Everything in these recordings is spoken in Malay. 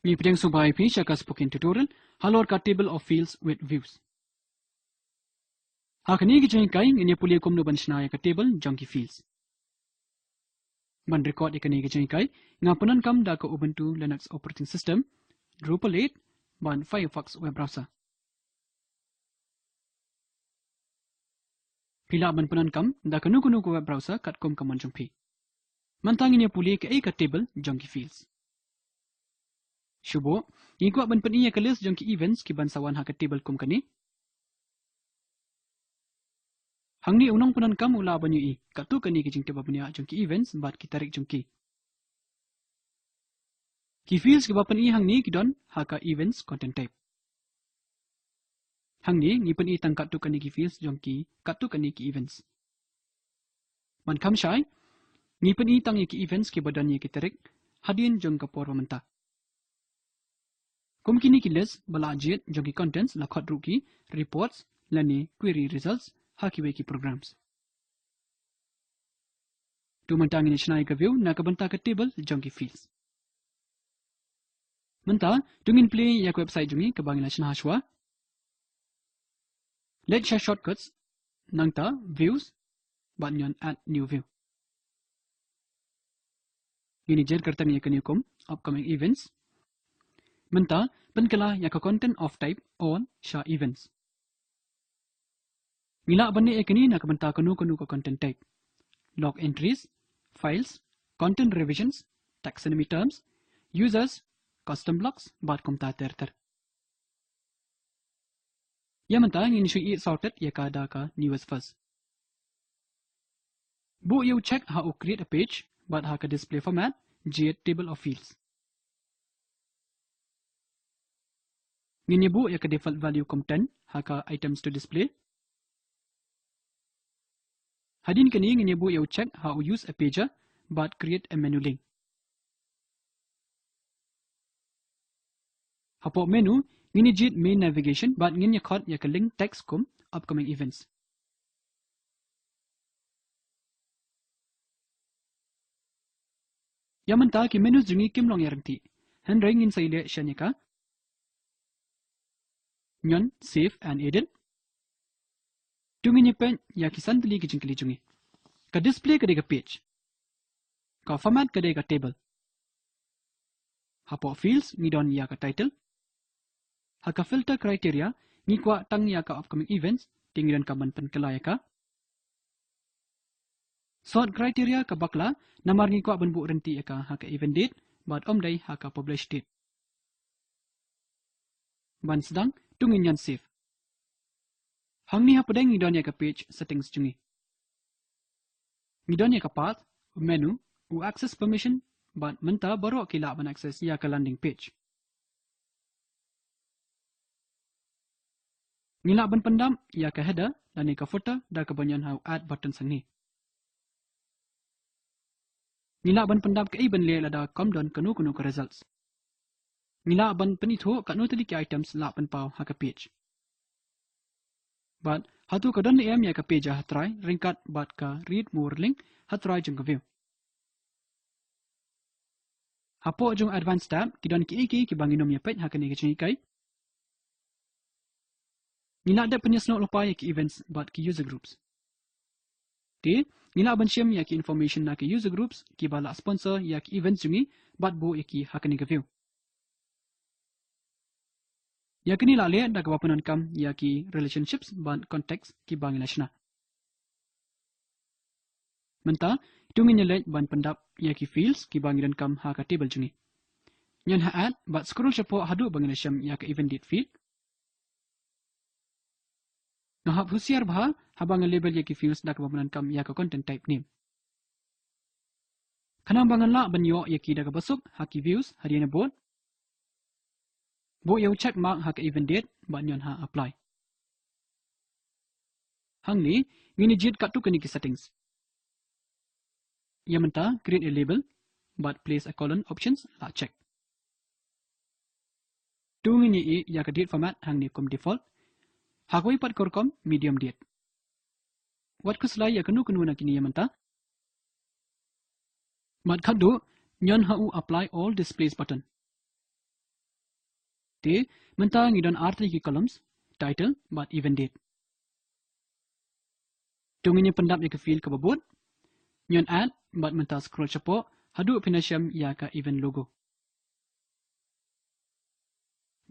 Mi pedang subai pi chaka spoken tutorial halor ka table of fields with views. Hakani ki jeng kai ngene puli kom no ban shnaya ka table junky fields. Ban record ikani ki jeng kai ngapunan kam da ka Ubuntu Linux operating system Drupal 8 ban Firefox web browser. Pila ban punan kam da ka nuku web browser kat kom kaman jungpi. Mantang ngene puli ka ka table junky fields. Shubo, ngikwa ban pen iya ka list junky events ki ban sawan ha ka table kom kani. Hangni unang punan kam ula banyu I katu kani ki jing tiba punya jungki events bat ki tarik jungki. Ki fields ki bapan I hangni ki don haka events content type. Hangni ngipan I tang katu kani ki fields jungki katu kani ki events. Man kam syai ngipan I tang ki events ki badan ki tarik hadin jung ka por menta. Kum kini ki list bala jet jungki contents la khot ruki reports lani query results haki weki programs. Tu mentang ini senai ke view nak benta ke table junky fields. Menta tungin play yak website jungi ke bangila senah shwa. Let's share shortcuts nangta views banyan add new view. Ini jet kertang yak niukum upcoming events. Menta penkala yak content of type on sha events. Mila bani ekini nak benta kanu ko content type. Log entries, files, content revisions, taxonomy terms, users, custom blocks, bat kumta terter. Yamanta in shui sorted yakada ka newest first. Bu you check how to create a page, but haka display format, table of fields. Ngini bu yaka default value kum 10, haka items to display. Hadin kani ngini bu you check how to use a pager, but create a menu link. Hapo menu ngini jit main navigation but ngini khot yak link text kum upcoming events. Yamanta ki menu jungi kim long yarangti. Henry ngin saile shanika. Nyon save and edit. Tungi pen yaki santli ki jingkili jungi. Ka display kadega page. Ka format kadega table. Hapo fields ngidon yaka title. Haka filter criteria ngikwa tang yaka upcoming events tingiran ka banpan kalayaka. Sort criteria ka bakla namar ngikwa banbu renti yaka haka event date but omday haka publish date. Ban sedang tungin yan save. Hangni hapadeng ngidon yaka page settings jungi. Ngidon yaka path, menu, u access permission but menta baru kila ban access yaka landing page. Ngila ban pendam ia ke header dan ka footer dan kebanyakan how add button sangi. Ngila ban pendam ke iban le lada com dan kanu ke results. Ngila ban penitho ka no tadi ke items la ban pau ha ka page. But hatu ka don em ya ka page ha try ringkat but ka read more link ha try jung ka view. Hapo jung advanced tab ki don ki banginom ya page ha ka ni ke kai. Ngila ada penyesnok lupa ya ki events but ki user groups. Di, ngila ban syam ya ki information na ki user groups ki bala sponsor ya ki events jungi but bo ya ki hakani ka view. Ya kini lale da kawapanan kam ya ki relationships ban context ki bangila shna. Menta, tungin nyelej ban pendap ya ki fields ki bangilan kam ha ka table jungi. Nyan ha add but scroll syapo hadu bangila syam ya ka event date field. Ngahap husiar bah habang label ya ki fields da kawapanan kam ya ka content type name. Kanang bangan la banyo ya ki da ka basuk ha ki views hadiana board. Bo you check mark ha ka event date but nyan ha apply. Hang ni ngini jit kat tu kani ki settings. Yamanta create a label but place a colon options la check. Tu ngini ya ka date format hang ni kum default. Hakoi pat korkom medium date. Wat kuslai ya kanu na kini yamanta. Mat khadu nyan ha u apply all displays button. Te mentah ngidon arti ki columns, title, but event date. Tunggunya pendap ya ke field ke babut, nyon add, but mentah scroll cepo, hadu pinasham ya ka event logo.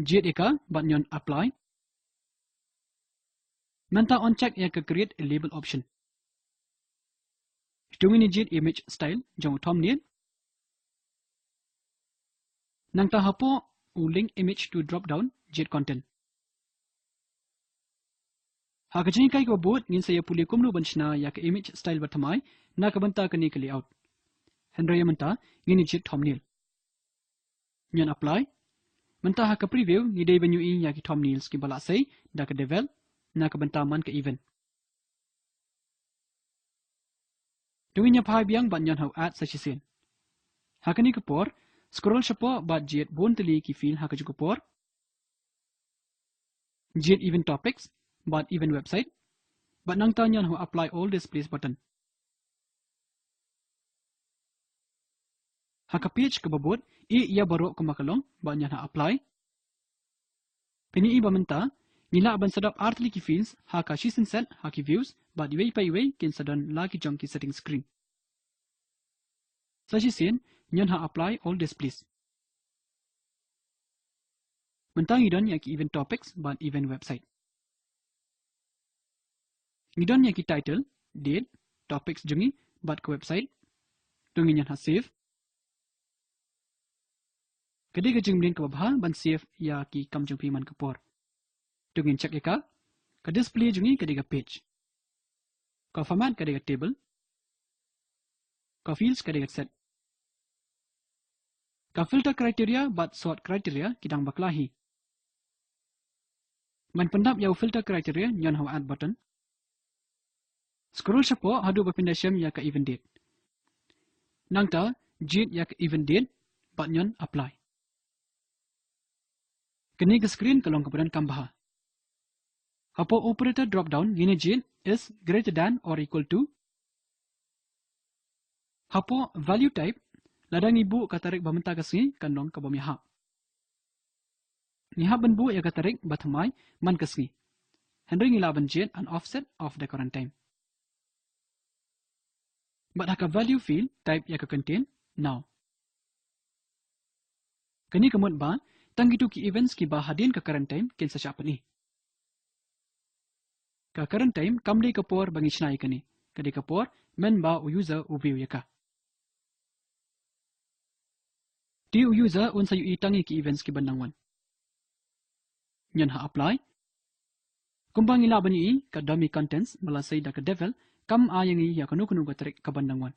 Jet eka, but nyon apply. Mentah on check ya ke create a label option. Tunggunya jet image style, jong thumbnail. Nang tahapo, link image to drop down, jet content. Hakajin kai ko boot ngin saya puli kumnu banchna ya ka image style batamai na kabanta kani ka layout. Henry menta ngin jet thumbnail. Nyan apply. Menta ha ka preview ni day banyu in ya ki thumbnails ki bala say da ka devel na kabanta man ka event. Tungin nya phai biang ban nyan how add sa sin. Hakani ka por scroll shapo ba jet bon tali ki feel hakaju ko por. Jet event topics but event website. But nang tanyan who apply all displays button. Haka page ke babot ia baru ke makalong banyak ha apply. Pini iba menta nila ban sedap artli ki fields haka season set haki views but way by way kin sadan lagi jong ki setting screen. Saji sin nyan ha apply all displays. Mentang idon ya ki event topics but event website. Idon ya ki title, date, topics jungi but ke website. Tungin nyan ha save. Kadi ka jeng link ke babha ban save ya ki kam jeng piman ke por. Tungin check eka. Ka display jungi kadi ka page. Ka format kadi ka table. Ka fields kadi ka set. Ka filter criteria but sort criteria kidang baklahi. Man pendap yau filter criteria nyan how add button. Scroll shapo hadu bapinda syam ya ka event date. Nangta jet ya ka event date but nyan apply. Kini ke screen kalong kemudian kambaha. Hapo operator drop down gini jet is greater than or equal to. Hapo value type ladang ibu katarik bamenta kasih kanong kabamiha. Niha benbu ya katarik bathamai man kasih. Henry ngilaban jet an offset of the current time. But haka value field type ya ka contain now. Kini kemud ba tanggitu ki events ki bahadin ke current time kin sa siapa ni. Ka current time kamli kapor bangi snai kani. Kadi kapor men ba user ubiu ya ka. Di user unsa yu itangi ki events ki bandangwan. Nyan ha apply. Kumbang ilaban yi ka dummy contents malasay da ka devil kam ayangi ya kanu ka tarik ka bandangwan.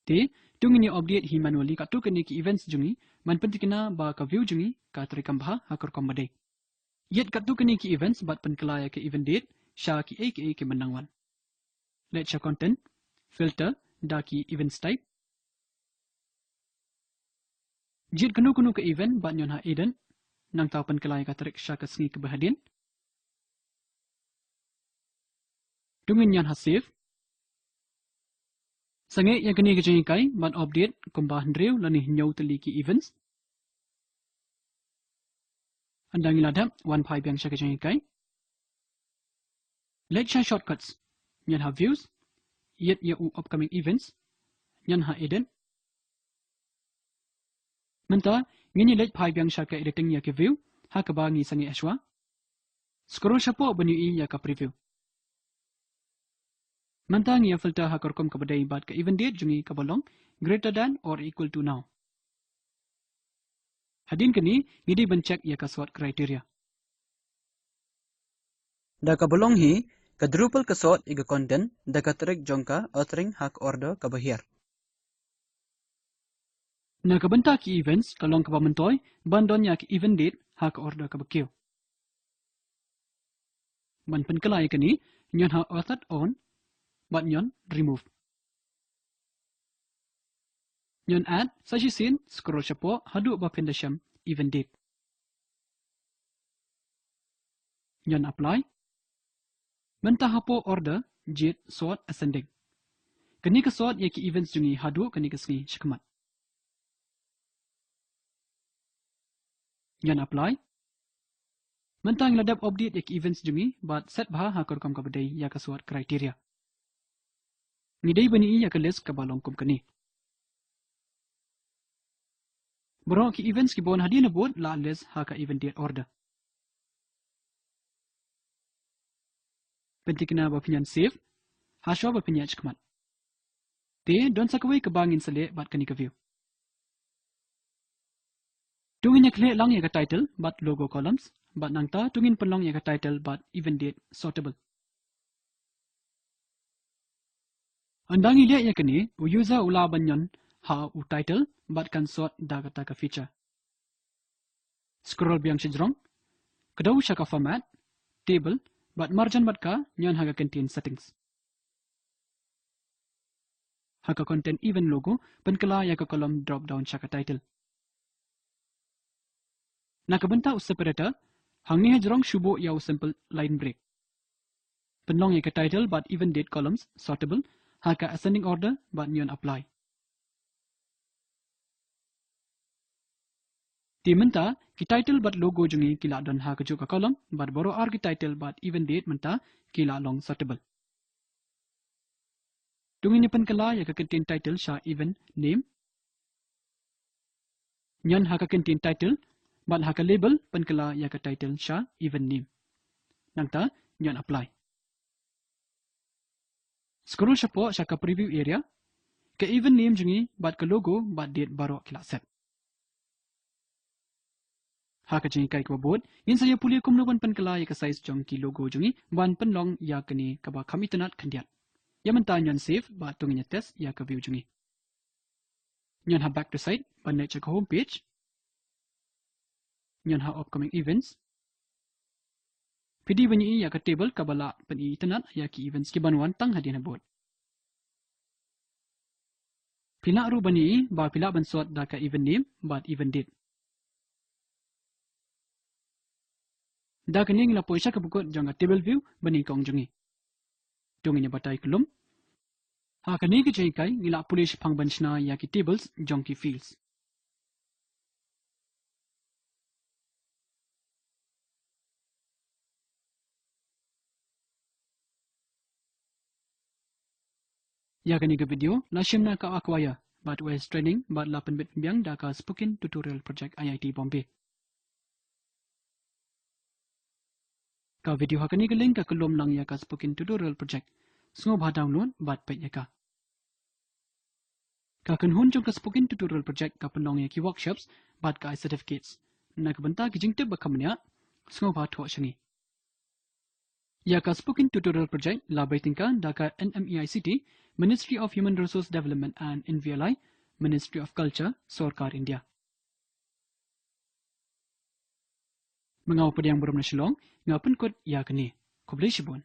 Te tungin ni update hi manually ka tu kani ki events jungi man pentikina ba ka view jungi ka tarik kambha hakor kamade. Yet ka tu kani ki events bat penkelaya ke event date sha ki aka ki bandangwan. Let's show content filter da ki events type. Jit kanu ke event bat nyon ha eden nang tau penkelaya ka tarik sha ka sngi ke bahadin. Tungin nyan ha save. Sange yang kini kejeng kai ban update kumbah ndrew lani nyau teli ki events. Andang iladap one pipe yang sya kejeng kai. Let's show shortcuts. Nyan ha views. Yet ya upcoming events. Nyan ha eden. Menta ngini let pipe yang sya ka editing ya ke view ha ka bangi sange aswa. Scroll shapo banyu i ya ka preview. Mantang ia filter hakorkom kabadai bat ke event date jungi kabalong greater than or equal to now. Hadin kini ngidi bencek ia kaswat kriteria. Da kabalong hi kadrupal kaswat iga content da katrik jongka authoring hak order kabahir. Na kabenta ki events kalong kabamentoy bandon ya ki event date hak order kabakyo. Man penkelai kini nyon ha authored on but nyon remove. Nyon add sajisin scroll shapo hadu ba pendasham event date. Nyon apply. Mentah hapo order jet sort ascending. Kini ke sort ya ki events jungi hadu kini ke sengi shikmat. Nyan apply. Mentang ladap update yak events jungi, but set bah hakor kam kabadai ya kasuat kriteria. Ngidai bani ya ke list kabalong kum kani. Borong ki events ki bon hadi na bod la list haka event date order. Pentikna bapinyan save, haswa bapinyan chkmat. Te don sakaway kabangin sali bat kani ka view. Tungin yak le lang ya ka title but logo columns, but nangta tungin penlong ya ka title but event date sortable. Andang ilia ya kani u user ula banyan ha u title but kan sort dagata ka feature. Scroll biang sejrong, kedau syaka format, table, but margin bat ka nyan haga contain settings. Haka content event logo penkala ya ka kolom drop down syaka title. Nakabenta u separator, hangni hejrong shubo ya u simple line break. Penlong ya ka title but event date columns sortable, haka ascending order but nyan apply. Ti menta ki title but logo jungi kila don ha keju ka kolom but boro ar ki title but event date menta kila long sortable. Tungi ni penkala ya ka contain title sha event name. Nyan haka contain title but haka label penkala ya ka title sha event name. Nangta nyan apply. Scroll syapo sya ka preview area. Ke event name jungi but ke logo but date baro kila set. Haka jungi kai kwa board, yin saya pulih kumnuban penkala ya ka size jong ki logo jungi ban penlong ya kini kaba kami tenat kandiat. Ya menta nyan save ba tunginya test ya ka view jungi. Nyan ha back to site ban naik ke home page. Nyan ha upcoming events. PD banyi ya ka table kabala peni tenat ya ki events ki banuan tang hadina board. Pila ru banyi ba pila bansot da ka event name but event date. Da kini ngila poisa ka bukot jang table view bani kong jungi. Tunginya batai kelum. Ha kani ke jengkai ngila pulish pang banchna ya ki tables jong ki fields. Ya kani ke video la shimna ka akwaya but was training but la penbit pembiang da ka spoken tutorial project IIT Bombay. Ka video ha kani ke link ka kelum lang ya ka spoken tutorial project. Sengo ba download but pet ya ka. Ka kan jong ka spoken tutorial project ka penlong ya ki workshops but ka certificates. Nak benta ki jingte ba kamnya sengo ba tho shangi. Ya ka spoken tutorial project la baitingka da ka NMEICT Ministry of Human Resource Development and NVLI Ministry of Culture Sarkar India. Mengaw pa diyang buram na silong, nga penkot ya kani. Kublay sibon.